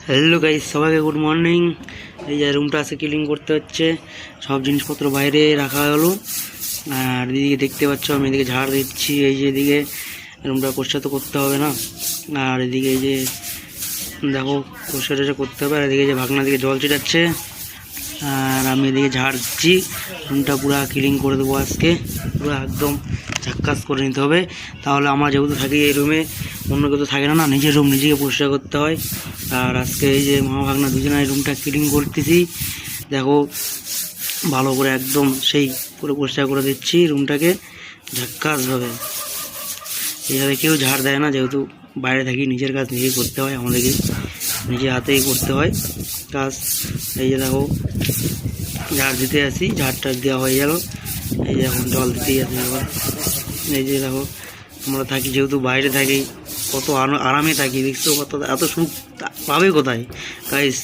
Hello guys, সবাইকে good morning. এই যে রুমটা আছে ক্লিন করতে হচ্ছে, সব জিনিসপত্র বাইরে রাখা হলো। আর এদিকে দেখতে পাচ্ছ আমি এদিকে ঝাড় দিচ্ছি। এই যে এদিকে রুমটা পরিষ্কার তো করতে হবে না, আর এদিকে এই যে দেখো পরিষ্কার করতে হবে। আর এদিকে যে ভাগনা দিকে জল ছিটাচ্ছে, আর আমি এদিকে ঝাড় দিচ্ছি। রুমটা পুরো ক্লিন করে দেবো আজকে, পুরো একদম ঝাক্কাস করে নিতে হবে। তাহলে আমরা যেহেতু থাকি এই রুমে, অন্য কেউ তো থাকে না, নিজের রুম নিজেকে পরিষ্কার করতে হয়। আর আজকে এই যে মা ভাগনা দুজনে এই রুমটা ক্লিন করতেছি, দেখো ভালো করে একদম সেই পুরো পরিষ্কার করে দিচ্ছি রুমটাকে ঝাক্কাসভাবে। এইভাবে কেউ ঝাড় দেয় না, যেহেতু বাইরে থাকি, নিজের কাজ নিজেই করতে হয়, আমাদেরকে নিজে হাতেই করতে হয় কাজ। এই যে দেখো ঝাড় দিতে আসি, ঝাড়টা দেওয়া হয়ে গেল। এই যে এখন জল দিতেই আসি এবার। এই যে দেখো আমরা থাকি, যেহেতু বাইরে থাকি, কত আরামে থাকি, দেখছো কত, এত সুখ পাবে কোথায় গাইস।